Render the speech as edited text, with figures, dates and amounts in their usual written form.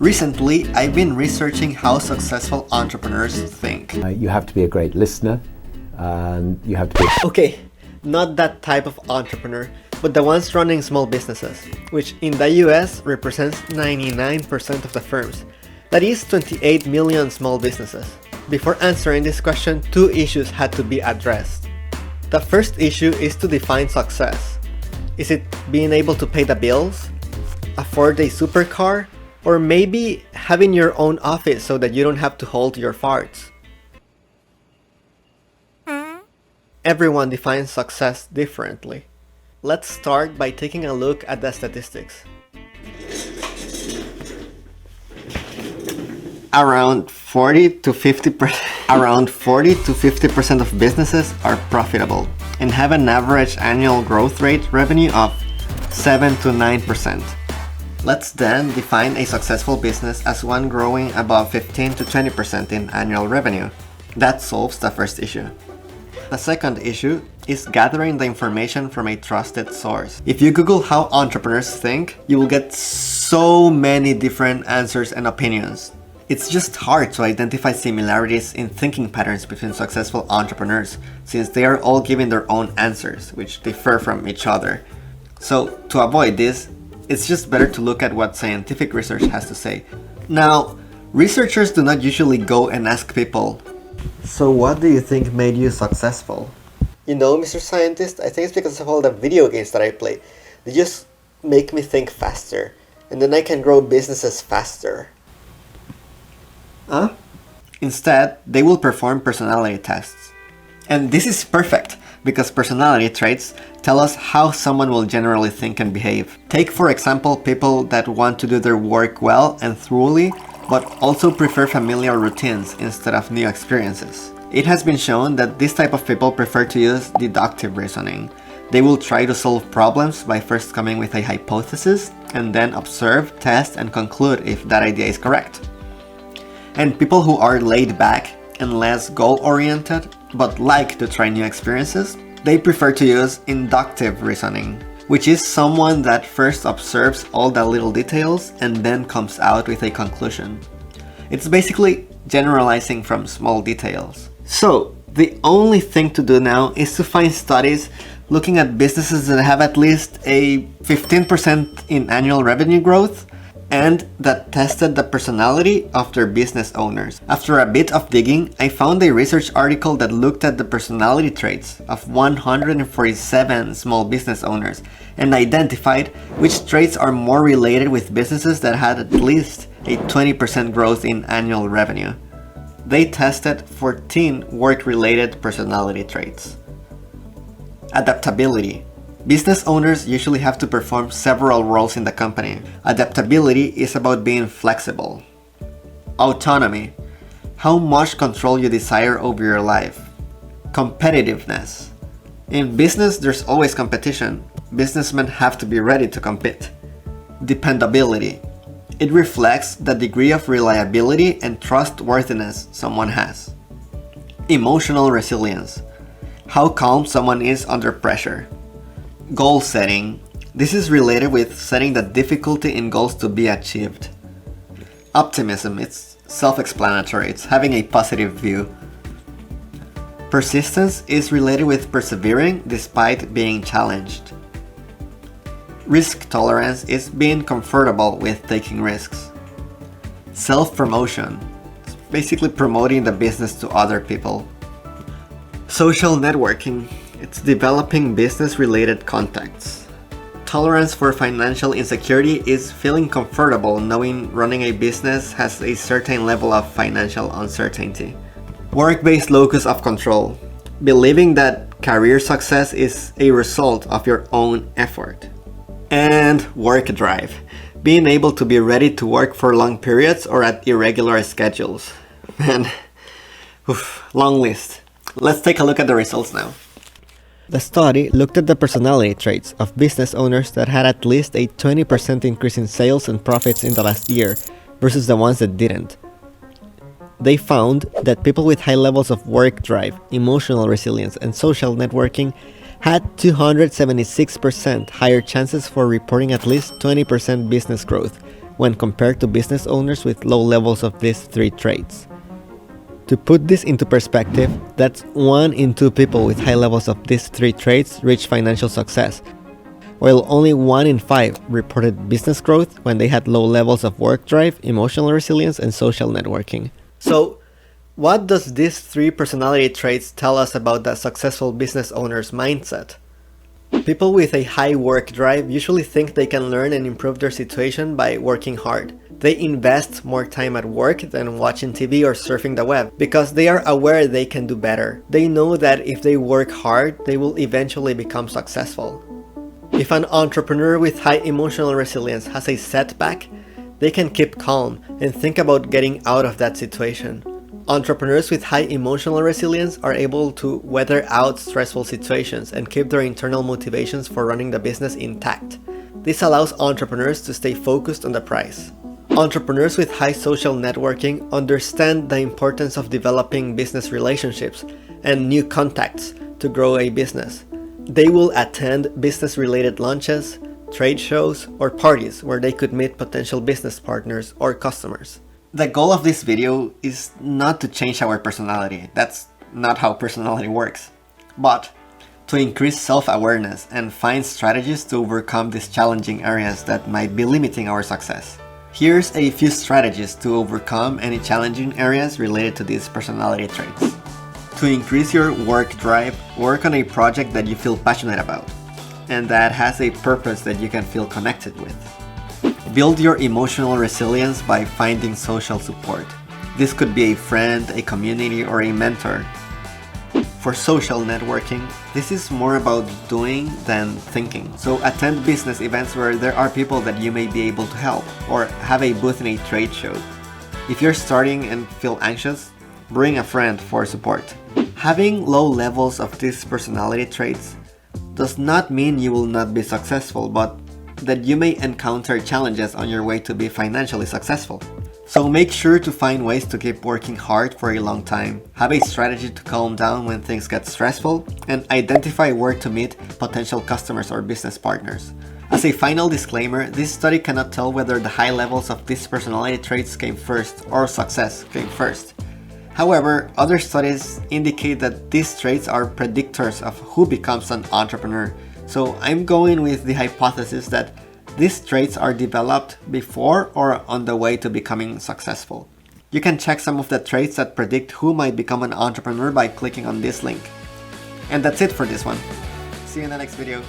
Recently, I've been researching how successful entrepreneurs think. You have to be a great listener, and you have to be... Okay, not that type of entrepreneur, but the ones running small businesses, which in the US represents 99% of the firms. That is 28 million small businesses. Before answering this question, two issues had to be addressed. The first issue is to define success. Is it being able to pay the bills? Afford a supercar? Or maybe having your own office so that you don't have to hold your farts? Everyone defines success differently. Let's start by taking a look at the statistics. Around 40 to 50% of businesses are profitable and have an average annual growth rate revenue of 7 to 9%. Let's then define a successful business as one growing above 15 to 20% in annual revenue. That solves the first issue. The second issue is gathering the information from a trusted source. If you Google how entrepreneurs think, you will get so many different answers and opinions. It's just hard to identify similarities in thinking patterns between successful entrepreneurs, since they are all giving their own answers, which differ from each other. So, to avoid this, it's just better to look at what scientific research has to say. Now, researchers do not usually go and ask people, "So what do you think made you successful?" You know, Mr. Scientist, I think it's because of all the video games that I play. They just make me think faster, and then I can grow businesses faster. Instead, they will perform personality tests. And this is perfect, because personality traits tell us how someone will generally think and behave. Take for example people that want to do their work well and thoroughly, but also prefer familiar routines instead of new experiences. It has been shown that this type of people prefer to use deductive reasoning. They will try to solve problems by first coming with a hypothesis and then observe, test, and conclude if that idea is correct. And people who are laid back and less goal-oriented, but like to try new experiences, they prefer to use inductive reasoning, which is someone that first observes all the little details and then comes out with a conclusion. It's basically generalizing from small details. So, the only thing to do now is to find studies looking at businesses that have at least a 15% in annual revenue growth and that tested the personality of their business owners. After a bit of digging, I found a research article that looked at the personality traits of 147 small business owners and identified which traits are more related with businesses that had at least a 20% growth in annual revenue. They tested 14 work-related personality traits. Adaptability. Business owners usually have to perform several roles in the company. Adaptability is about being flexible. Autonomy. How much control you desire over your life. Competitiveness. In business, there's always competition. Businessmen have to be ready to compete. Dependability. It reflects the degree of reliability and trustworthiness someone has. Emotional resilience. How calm someone is under pressure. Goal setting. This is related with setting the difficulty in goals to be achieved. Optimism. It's self-explanatory. It's having a positive view. Persistence is related with persevering despite being challenged. Risk tolerance is being comfortable with taking risks. Self-promotion. It's basically promoting the business to other people. Social networking. It's developing business-related contacts. Tolerance for financial insecurity is feeling comfortable knowing running a business has a certain level of financial uncertainty. Work-based locus of control. Believing that career success is a result of your own effort. And work drive. Being able to be ready to work for long periods or at irregular schedules. Man, long list. Let's take a look at the results now. The study looked at the personality traits of business owners that had at least a 20% increase in sales and profits in the last year versus the ones that didn't. They found that people with high levels of work drive, emotional resilience, and social networking had 276% higher chances for reporting at least 20% business growth, when compared to business owners with low levels of these 3 traits. To put this into perspective, that's 1 in 2 people with high levels of these 3 traits reach financial success, while only 1 in 5 reported business growth when they had low levels of work drive, emotional resilience, and social networking. So, what does these 3 personality traits tell us about the successful business owner's mindset? People with a high work drive usually think they can learn and improve their situation by working hard. They invest more time at work than watching TV or surfing the web because they are aware they can do better. They know that if they work hard, they will eventually become successful. If an entrepreneur with high emotional resilience has a setback, they can keep calm and think about getting out of that situation. Entrepreneurs with high emotional resilience are able to weather out stressful situations and keep their internal motivations for running the business intact. This allows entrepreneurs to stay focused on the prize. Entrepreneurs with high social networking understand the importance of developing business relationships and new contacts to grow a business. They will attend business-related lunches, trade shows, or parties where they could meet potential business partners or customers. The goal of this video is not to change our personality, that's not how personality works, but to increase self-awareness and find strategies to overcome these challenging areas that might be limiting our success. Here's a few strategies to overcome any challenging areas related to these personality traits. To increase your work drive, work on a project that you feel passionate about and that has a purpose that you can feel connected with. Build your emotional resilience by finding social support. This could be a friend, a community, or a mentor. For social networking, this is more about doing than thinking. So attend business events where there are people that you may be able to help, or have a booth in a trade show. If you're starting and feel anxious, bring a friend for support. Having low levels of these personality traits does not mean you will not be successful, but that you may encounter challenges on your way to be financially successful. So make sure to find ways to keep working hard for a long time, have a strategy to calm down when things get stressful, and identify where to meet potential customers or business partners. As a final disclaimer, this study cannot tell whether the high levels of these personality traits came first or success came first. However, other studies indicate that these traits are predictors of who becomes an entrepreneur. So I'm going with the hypothesis that these traits are developed before or on the way to becoming successful. You can check some of the traits that predict who might become an entrepreneur by clicking on this link. And that's it for this one. See you in the next video.